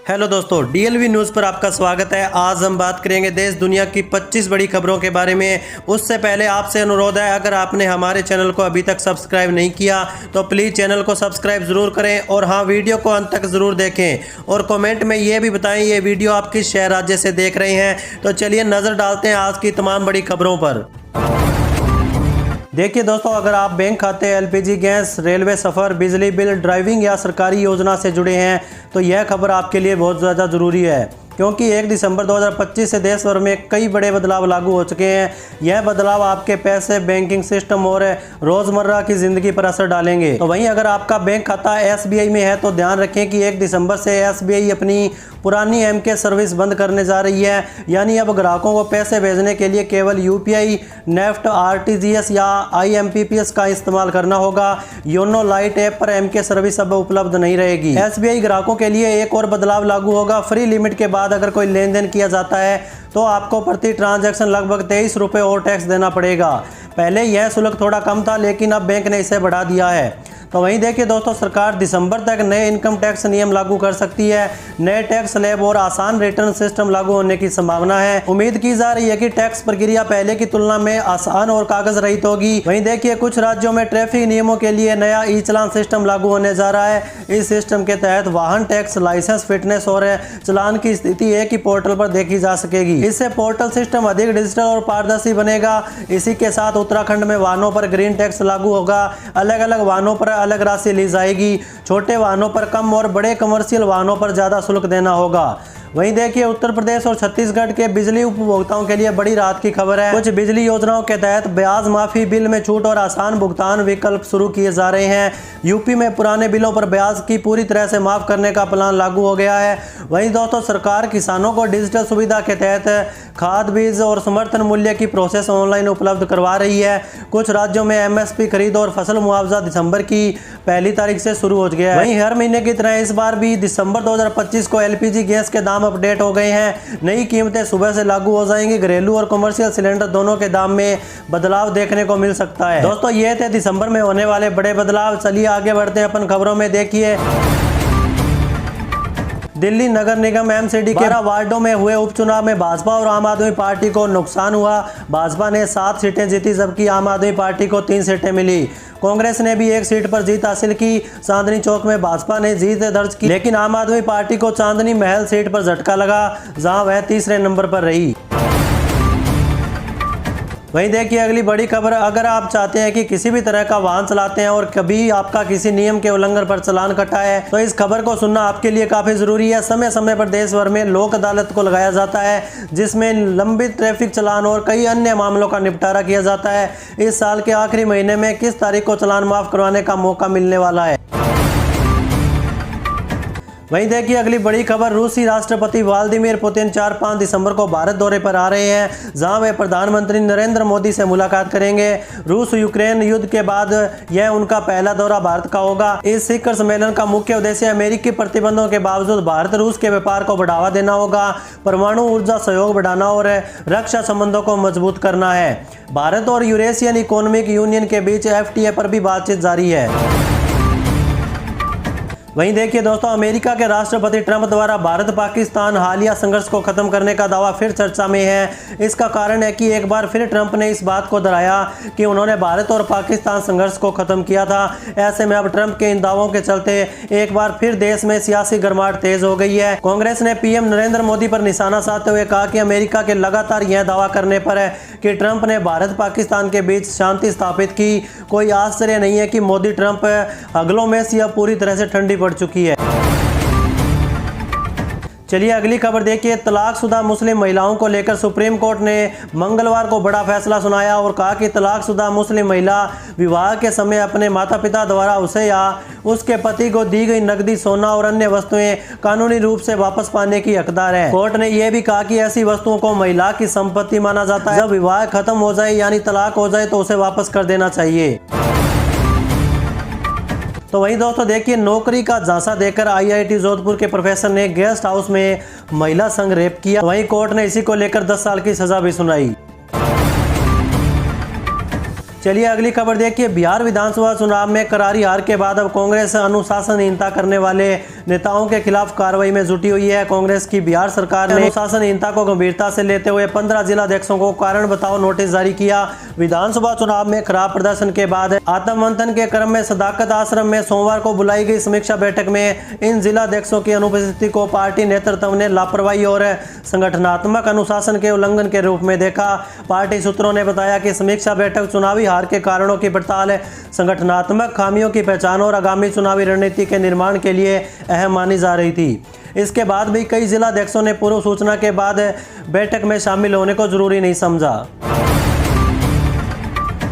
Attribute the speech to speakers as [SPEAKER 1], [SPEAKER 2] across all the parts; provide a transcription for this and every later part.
[SPEAKER 1] Hello दोस्तों, डीएलवी news पर आपका स्वागत है। आज हम बात करेंगे देश दुनिया की 25 बड़ी खबरों के बारे में। उससे पहले आपसे अनुरोध है, अगर आपने हमारे चैनल को अभी तक सब्सक्राइब नहीं किया तो प्लीज़ चैनल को सब्सक्राइब ज़रूर करें और हाँ, वीडियो को अंत तक ज़रूर देखें और कमेंट में ये भी बताएं ये वीडियो आप किस शहर राज्य से देख रहे हैं। तो चलिए नज़र डालते हैं आज की तमाम बड़ी खबरों पर। देखिए दोस्तों, अगर आप बैंक खाते, एलपीजी गैस, रेलवे सफ़र, बिजली बिल, ड्राइविंग या सरकारी योजना से जुड़े हैं तो यह खबर आपके लिए बहुत ज़्यादा ज़रूरी है, क्योंकि 1 दिसंबर 2025 से देश भर में कई बड़े बदलाव लागू हो चुके हैं। यह बदलाव आपके पैसे, बैंकिंग सिस्टम और रोज़मर्रा की ज़िंदगी पर असर डालेंगे। तो वहीं अगर आपका बैंक खाता एसबीआई में है तो ध्यान रखें कि 1 दिसंबर से एसबीआई अपनी पुरानी एमके सर्विस बंद करने जा रही है। यानी अब ग्राहकों को पैसे भेजने के लिए केवल यूपीआई, नेफ्ट, आरटीजीएस या आईएमपीएस का इस्तेमाल करना होगा। योनो लाइट ऐप पर एमके सर्विस अब उपलब्ध नहीं रहेगी। एसबीआई ग्राहकों के लिए एक और बदलाव लागू होगा। फ्री लिमिट के बाद अगर कोई लेन देन किया जाता है तो आपको प्रति ट्रांजैक्शन लगभग 23 रुपये और टैक्स देना पड़ेगा। पहले यह शुल्क थोड़ा कम था, लेकिन अब बैंक ने इसे बढ़ा दिया है। तो वहीं देखिए दोस्तों, सरकार दिसंबर तक नए इनकम टैक्स नियम लागू कर सकती है। नए टैक्स स्लैब और आसान रिटर्न सिस्टम लागू होने की संभावना है। उम्मीद की जा रही है कि टैक्स प्रक्रिया पहले की तुलना में आसान और कागज रहित होगी। वहीं देखिए, कुछ राज्यों में ट्रैफिक नियमों के लिए नया ई चालान सिस्टम लागू होने जा रहा है। इस सिस्टम के तहत वाहन टैक्स, लाइसेंस, फिटनेस और चालान की स्थिति एक ही पोर्टल पर देखी जा सकेगी। इससे पोर्टल सिस्टम अधिक डिजिटल और पारदर्शी बनेगा। इसी के साथ उत्तराखंड में वाहनों पर ग्रीन टैक्स लागू होगा। अलग अलग वाहनों पर अलग राशि ली जाएगी। छोटे वाहनों पर कम और बड़े कमर्शियल वाहनों पर ज्यादा शुल्क देना होगा। वहीं देखिए, उत्तर प्रदेश और छत्तीसगढ़ के बिजली उपभोक्ताओं के लिए बड़ी राहत की खबर है। कुछ बिजली योजनाओं के तहत ब्याज माफी, बिल में छूट और आसान भुगतान विकल्प शुरू किए जा रहे हैं। यूपी में पुराने बिलों पर ब्याज की पूरी तरह से माफ करने का प्लान लागू हो गया है। वहीं दोस्तों, सरकार किसानों को डिजिटल सुविधा के तहत खाद, बीज और समर्थन मूल्य की प्रोसेस ऑनलाइन उपलब्ध करवा रही है। कुछ राज्यों में एमएसपी खरीद और फसल मुआवजा दिसंबर की पहली तारीख से शुरू हो गया है। वहीं हर महीने की तरह इस बार भी दिसंबर 2025 को एलपीजी गैस के दाम अपडेट हो गए हैं। नई कीमतें सुबह से लागू हो जाएंगी। घरेलू और कमर्शियल सिलेंडर दोनों के दाम में बदलाव देखने को मिल सकता है। दोस्तों, ये थे दिसंबर में होने वाले बड़े बदलाव। चलिए आगे बढ़ते हैं अपन खबरों में। देखिए, दिल्ली नगर निगम एमसीडी के 12 वार्डों में हुए उपचुनाव में भाजपा और आम आदमी पार्टी को नुकसान हुआ। भाजपा ने 7 सीटें जीती, जबकि आम आदमी पार्टी को 3 सीटें मिली। कांग्रेस ने भी 1 सीट पर जीत हासिल की। चांदनी चौक में भाजपा ने जीत दर्ज की, लेकिन आम आदमी पार्टी को चांदनी महल सीट पर झटका लगा, जहां वह तीसरे नंबर पर रही। वहीं देखिए अगली बड़ी खबर, अगर आप चाहते हैं कि किसी भी तरह का वाहन चलाते हैं और कभी आपका किसी नियम के उल्लंघन पर चालान कटा है तो इस खबर को सुनना आपके लिए काफी जरूरी है। समय समय पर देश भर में लोक अदालत को लगाया जाता है, जिसमें लंबित ट्रैफिक चालान और कई अन्य मामलों का निपटारा किया जाता है। इस साल के आखिरी महीने में किस तारीख को चालान माफ करवाने का मौका मिलने वाला है। वहीं देखिए अगली बड़ी खबर, रूसी राष्ट्रपति व्लादिमीर पुतिन 4-5 दिसंबर को भारत दौरे पर आ रहे हैं, जहां वे प्रधानमंत्री नरेंद्र मोदी से मुलाकात करेंगे। रूस यूक्रेन युद्ध के बाद यह उनका पहला दौरा भारत का होगा। इस शिखर सम्मेलन का मुख्य उद्देश्य अमेरिकी प्रतिबंधों के बावजूद भारत रूस के व्यापार को बढ़ावा देना होगा, परमाणु ऊर्जा सहयोग बढ़ाना और रक्षा संबंधों को मजबूत करना है। भारत और यूरेशियन इकोनॉमिक यूनियन के बीच एफटीए पर भी बातचीत जारी है। वहीं देखिए दोस्तों, अमेरिका के राष्ट्रपति ट्रंप द्वारा भारत पाकिस्तान हालिया संघर्ष को खत्म करने का दावा फिर चर्चा में है। इसका कारण है कि एक बार फिर ट्रंप ने इस बात को दोहराया कि उन्होंने भारत और पाकिस्तान संघर्ष को खत्म किया था। ऐसे में अब ट्रंप के इन दावों के चलते एक बार फिर देश में सियासी गर्माहट तेज हो गई है। कांग्रेस ने पीएम नरेंद्र मोदी पर निशाना साधते हुए कहा कि अमेरिका के लगातार यह दावा करने पर है कि ट्रंप ने भारत पाकिस्तान के बीच शांति स्थापित की। कोई आश्चर्य नहीं है कि मोदी ट्रंप अगलों में से अब पूरी तरह से ठंडी पड़ चुकी है। चलिए अगली खबर देखिए, तलाकशुदा मुस्लिम महिलाओं को लेकर सुप्रीम कोर्ट ने मंगलवार को बड़ा फैसला सुनाया और कहा कि तलाकशुदा मुस्लिम महिला विवाह के समय अपने माता पिता द्वारा उसे या उसके पति को दी गई नकदी, सोना और अन्य वस्तुएं कानूनी रूप से वापस पाने की हकदार है। कोर्ट ने यह भी कहा कि ऐसी वस्तुओं को महिला की संपत्ति माना जाता है। जब विवाह खत्म हो जाए यानी तलाक हो जाए तो उसे वापस कर देना चाहिए। तो वहीं दोस्तों देखिए, नौकरी का झांसा देकर आईआईटी जोधपुर के प्रोफेसर ने गेस्ट हाउस में महिला संग रेप किया। वहीं कोर्ट ने इसी को लेकर 10 साल की सजा भी सुनाई। चलिए अगली खबर देखिए, बिहार विधानसभा चुनाव में करारी हार के बाद अब कांग्रेस अनुशासनहीनता करने वाले नेताओं के खिलाफ कार्रवाई में जुटी हुई है। कांग्रेस की बिहार सरकार ने अनुशासनहीनता को गंभीरता से लेते हुए 15 जिलाध्यक्षों को कारण बताओ नोटिस जारी किया। विधानसभा चुनाव में खराब प्रदर्शन के बाद आत्ममंथन के क्रम में सदाकत आश्रम में सोमवार को बुलाई गई समीक्षा बैठक में इन जिलाध्यक्षों की अनुपस्थिति को पार्टी नेतृत्व ने लापरवाही और संगठनात्मक अनुशासन के उल्लंघन के रूप में देखा। पार्टी सूत्रों ने बताया कि समीक्षा बैठक चुनावी हार के कारणों की पड़ताल, संगठनात्मक खामियों की पहचान और आगामी चुनावी रणनीति के निर्माण के लिए अहम मानी जा रही थी। इसके बाद भी कई जिलाध्यक्षों ने पूर्व सूचना के बाद बैठक में शामिल होने को जरूरी नहीं समझा।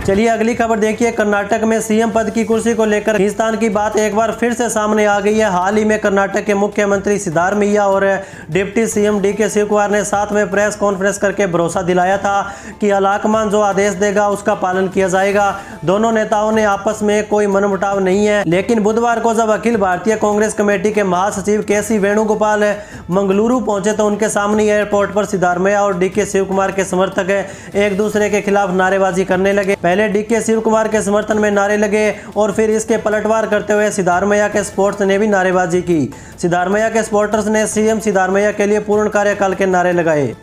[SPEAKER 1] चलिए अगली खबर देखिए। कर्नाटक में सीएम पद की कुर्सी को लेकर खींचतान की बात एक बार फिर से सामने आ गई है। हाल ही में कर्नाटक के मुख्यमंत्री सिद्धारमैया और डिप्टी सीएम डीके शिवकुमार ने साथ में प्रेस कॉन्फ्रेंस करके भरोसा दिलाया था कि आलाकमान जो आदेश देगा उसका पालन किया जाएगा। दोनों नेताओं ने आपस में कोई मनमुटाव नहीं है, लेकिन बुधवार को जब अखिल भारतीय कांग्रेस कमेटी के महासचिव केसी वेणुगोपाल मंगलुरु पहुंचे तो उनके सामने एयरपोर्ट पर सिद्धारमैया और डीके शिवकुमार के समर्थक एक दूसरे के खिलाफ नारेबाजी करने लगे। पहले डीके शिवकुमार के समर्थन में नारे लगे और फिर इसके पलटवार करते हुए सिद्धारमैया के सपोर्टर्स ने भी नारेबाजी की। सिद्धारमैया के सपोर्टर्स ने सीएम सिद्धारमैया के लिए पूर्ण कार्यकाल के नारे लगाए।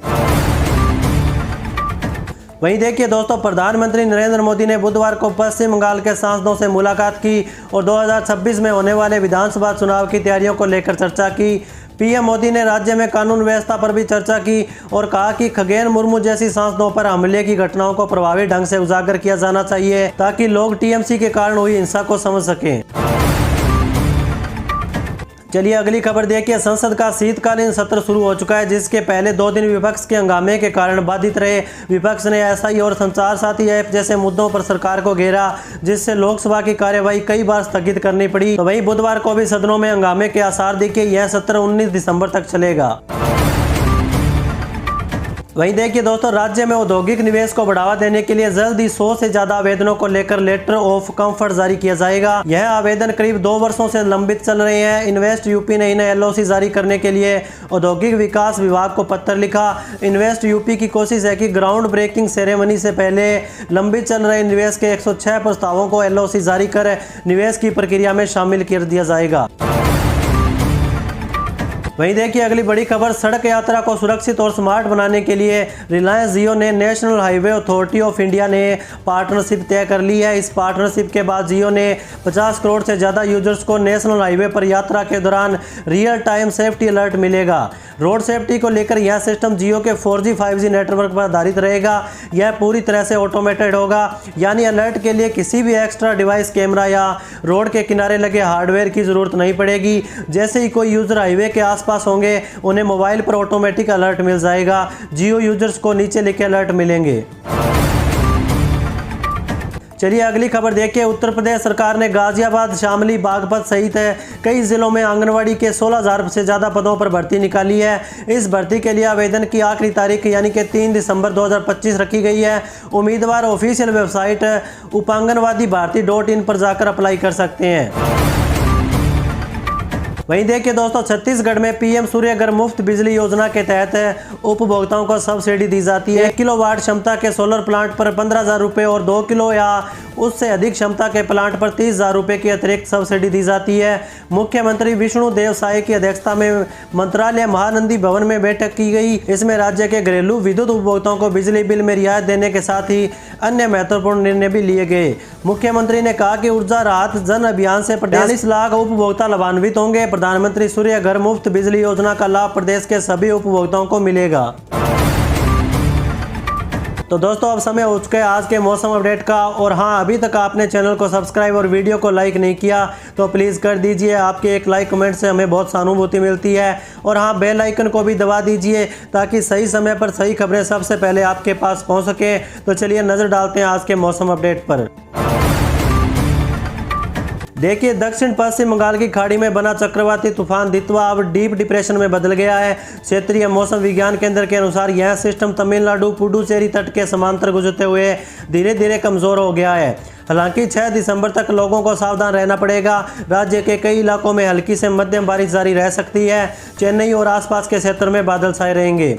[SPEAKER 1] वहीं देखिए दोस्तों, प्रधानमंत्री नरेंद्र मोदी ने बुधवार को पश्चिम बंगाल के सांसदों से मुलाकात की और 2026 में होने वाले विधानसभा चुनाव की तैयारियों को लेकर चर्चा की। पीएम मोदी ने राज्य में कानून व्यवस्था पर भी चर्चा की और कहा कि खगेन मुर्मू जैसी सांसदों पर हमले की घटनाओं को प्रभावी ढंग से उजागर किया जाना चाहिए ताकि लोग टीएमसी के कारण हुई हिंसा को समझ सकें। चलिए अगली खबर देखिए। संसद का शीतकालीन सत्र शुरू हो चुका है, जिसके पहले 2 दिन विपक्ष के हंगामे के कारण बाधित रहे। विपक्ष ने एसआई और संचार साथी ऐप जैसे मुद्दों पर सरकार को घेरा, जिससे लोकसभा की कार्यवाही कई बार स्थगित करनी पड़ी। तो वहीं बुधवार को भी सदनों में हंगामे के आसार दिखे। यह सत्र 19 दिसंबर तक चलेगा। वहीं देखिए दोस्तों, राज्य में औद्योगिक निवेश को बढ़ावा देने के लिए जल्द ही 100 से ज्यादा आवेदनों को लेकर लेटर ऑफ कंफर्ट जारी किया जाएगा। यह आवेदन करीब 2 वर्षों से लंबित चल रहे हैं। इन्वेस्ट यूपी ने इन्हें एलओसी जारी करने के लिए औद्योगिक विकास विभाग को पत्र लिखा। इन्वेस्ट यूपी की कोशिश है कि ग्राउंड ब्रेकिंग सेरेमनी से पहले लंबित चल रहे निवेश के 106 प्रस्तावों को एलओसी जारी कर निवेश की प्रक्रिया में शामिल कर दिया जाएगा। वहीं देखिए अगली बड़ी खबर। सड़क यात्रा को सुरक्षित और स्मार्ट बनाने के लिए रिलायंस जियो ने national highway authority of India ने पार्टनरशिप तय कर ली है। इस पार्टनरशिप के बाद जियो ने 50 करोड़ से ज़्यादा यूजर्स को नेशनल हाईवे पर यात्रा के दौरान रियल टाइम सेफ्टी अलर्ट मिलेगा। रोड सेफ्टी को लेकर यह सिस्टम जियो के 4G 5G नेटवर्क पर आधारित रहेगा। यह पूरी तरह से ऑटोमेटेड होगा, यानी अलर्ट के लिए किसी भी एक्स्ट्रा डिवाइस, कैमरा या रोड के किनारे लगे हार्डवेयर की जरूरत नहीं पड़ेगी। जैसे ही कोई यूजर हाईवे के पास होंगे, उन्हें मोबाइल पर ऑटोमेटिक अलर्ट मिल जाएगा। जियो यूजर्स को नीचे लिखे अलर्ट मिलेंगे। चलिए अगली खबर देखिए। उत्तर प्रदेश सरकार ने गाजियाबाद, शामली, बागपत सहित कई जिलों में आंगनवाड़ी के 16,000 से ज़्यादा पदों पर भर्ती निकाली है। इस भर्ती के लिए आवेदन की आखिरी तारीख यानी कि 3 दिसंबर 2025 रखी गई है। उम्मीदवार ऑफिशियल वेबसाइट upanganwadiBharti.in पर जाकर अप्लाई कर सकते हैं। वहीं देखिए दोस्तों, छत्तीसगढ़ में पीएम सूर्य घर मुफ्त बिजली योजना के तहत उपभोक्ताओं को सब्सिडी दी जाती है। 1 किलोवाट क्षमता के सोलर प्लांट पर 15,000 रुपये और 2 किलो या उससे अधिक क्षमता के प्लांट पर 30,000 रुपये की अतिरिक्त सब्सिडी दी जाती है। मुख्यमंत्री विष्णु देव साय की अध्यक्षता में मंत्रालय महानंदी भवन में बैठक की गई। इसमें राज्य के घरेलू विद्युत उपभोक्ताओं को बिजली बिल में रियायत देने के साथ ही अन्य महत्वपूर्ण निर्णय भी लिए गए। मुख्यमंत्री ने कहा कि ऊर्जा राहत जन अभियान से 45 लाख उपभोक्ता लाभान्वित होंगे। प्रधानमंत्री सूर्य घर मुफ्त बिजली योजना का लाभ प्रदेश के सभी उपभोक्ताओं को मिलेगा। तो दोस्तों, अब समय हो चुका है आज के मौसम अपडेट का। और हाँ, अभी तक आपने चैनल को सब्सक्राइब और वीडियो को लाइक नहीं किया तो प्लीज़ कर दीजिए। आपके एक लाइक कमेंट से हमें बहुत सहानुभूति मिलती है। और हाँ, बेल आइकन को भी दबा दीजिए ताकि सही समय पर सही खबरें सबसे पहले आपके पास पहुँच सके। तो चलिए नज़र डालते हैं आज के मौसम अपडेट पर। देखिए, दक्षिण पश्चिम बंगाल की खाड़ी में बना चक्रवाती तूफान दितवा अब डीप डिप्रेशन में बदल गया है। क्षेत्रीय मौसम विज्ञान केंद्र के अनुसार यह सिस्टम तमिलनाडु पुडुचेरी तट के समांतर गुजरते हुए धीरे धीरे कमजोर हो गया है। हालांकि 6 दिसंबर तक लोगों को सावधान रहना पड़ेगा। राज्य के कई इलाकों में हल्की से मध्यम बारिश जारी रह सकती है। चेन्नई और आसपास के क्षेत्र में बादल छाए रहेंगे।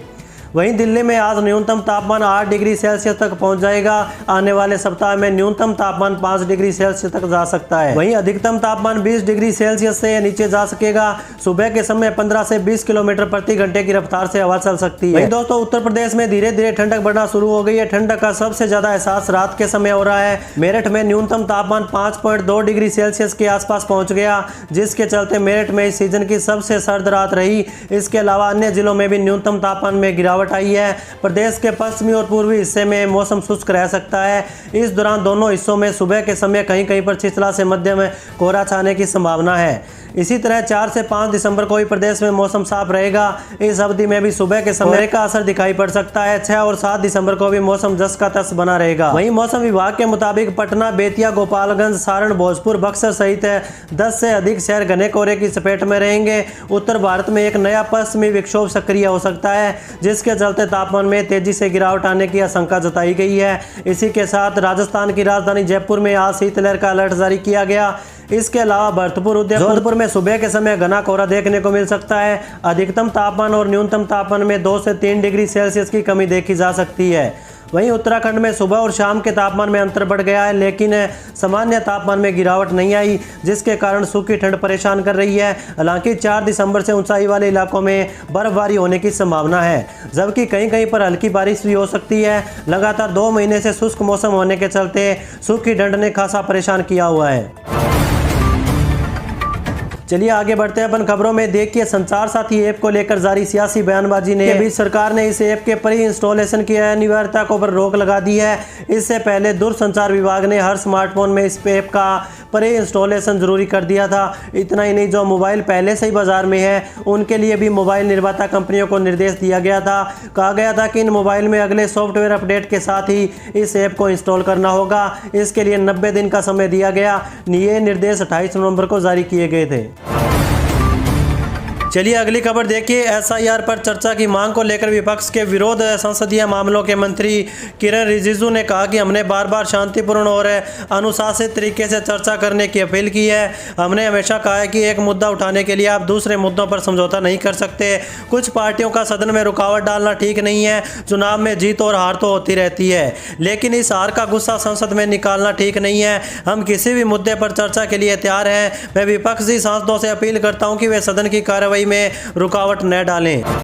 [SPEAKER 1] वहीं दिल्ली में आज न्यूनतम तापमान 8 डिग्री सेल्सियस तक पहुंच जाएगा। आने वाले सप्ताह में न्यूनतम तापमान 5 डिग्री सेल्सियस तक जा सकता है। वहीं अधिकतम तापमान 20 डिग्री सेल्सियस से नीचे जा सकेगा। सुबह के समय 15 से 20 किलोमीटर प्रति घंटे की रफ्तार से हवा चल सकती है। वहीं दोस्तों उत्तर प्रदेश में धीरे धीरे ठंडक बढ़ना शुरू हो गई है। ठंडक का सबसे ज्यादा एहसास रात के समय हो रहा है। मेरठ में न्यूनतम तापमान 5.2 डिग्री सेल्सियस के आसपास पहुंच गया, जिसके चलते मेरठ में इस सीजन की सबसे सर्द रात रही। इसके अलावा अन्य जिलों में भी न्यूनतम तापमान में गिरावट आई है। प्रदेश के पश्चिमी और पूर्वी हिस्से में मौसम शुष्क रह सकता है। इस दौरान दोनों हिस्सों में सुबह के समय कहीं कहीं पर छिछला से मध्यम कोहरा छाने की संभावना है। इसी तरह 4 से 5 दिसंबर को भी प्रदेश में मौसम साफ रहेगा। इस अवधि में भी सुबह के समय का असर दिखाई पड़ सकता है। 6 और 7 दिसंबर को भी मौसम जस का तस बना रहेगा। वहीं मौसम विभाग के मुताबिक पटना, बेतिया, गोपालगंज, सारण, भोजपुर, बक्सर सहित 10 से अधिक शहर घने कोहरे की चपेट में रहेंगे। उत्तर भारत में एक नया पश्चिमी विक्षोभ सक्रिय हो सकता है, जिसके चलते तापमान में तेजी से गिरावट आने की आशंका जताई गई है। इसी के साथ राजस्थान की राजधानी जयपुर में आज शीतलहर का अलर्ट जारी किया गया। इसके अलावा भरतपुर, जोधपुर में सुबह के समय घना कोहरा देखने को मिल सकता है। अधिकतम तापमान और न्यूनतम तापमान में 2 से 3 डिग्री सेल्सियस की कमी देखी जा सकती है। वहीं उत्तराखंड में सुबह और शाम के तापमान में अंतर बढ़ गया है, लेकिन सामान्य तापमान में गिरावट नहीं आई, जिसके कारण सूखी ठंड परेशान कर रही है। हालांकि 4 दिसंबर से ऊंचाई वाले इलाकों में बर्फबारी होने की संभावना है, जबकि कहीं कहीं पर हल्की बारिश भी हो सकती है। लगातार 2 महीने से शुष्क मौसम होने के चलते सूखी ठंड ने खासा परेशान किया हुआ है। चलिए आगे बढ़ते हैं अपन खबरों में। देखिए, संचार साथी ऐप को लेकर जारी सियासी बयानबाजी ने बीच सरकार ने इस ऐप के प्री इंस्टॉलेशन की अनिवार्यता को पर रोक लगा दी है। इससे पहले दूरसंचार विभाग ने हर स्मार्टफोन में इस ऐप का प्री इंस्टॉलेशन जरूरी कर दिया था। इतना ही नहीं, जो मोबाइल पहले से ही बाजार में है उनके लिए भी मोबाइल निर्माता कंपनियों को निर्देश दिया गया था। कहा गया था कि इन मोबाइल में अगले सॉफ्टवेयर अपडेट के साथ ही इस ऐप को इंस्टॉल करना होगा। इसके लिए 90 दिन का समय दिया गया। ये निर्देश 28 नवंबर को जारी किए गए थे। चलिए अगली खबर देखिए। एसआईआर पर चर्चा की मांग को लेकर विपक्ष के विरोध संसदीय मामलों के मंत्री किरण रिजिजू ने कहा कि हमने बार बार शांतिपूर्ण और अनुशासित तरीके से चर्चा करने की अपील की है। हमने हमेशा कहा है कि एक मुद्दा उठाने के लिए आप दूसरे मुद्दों पर समझौता नहीं कर सकते। कुछ पार्टियों का सदन में रुकावट डालना ठीक नहीं है। चुनाव में जीत और हार तो होती रहती है, लेकिन इस हार का गुस्सा संसद में निकालना ठीक नहीं है। हम किसी भी मुद्दे पर चर्चा के लिए तैयार हैं। मैं विपक्षी सांसदों से अपील करता हूं कि वे सदन की कार्रवाई में रुकावट न डालें।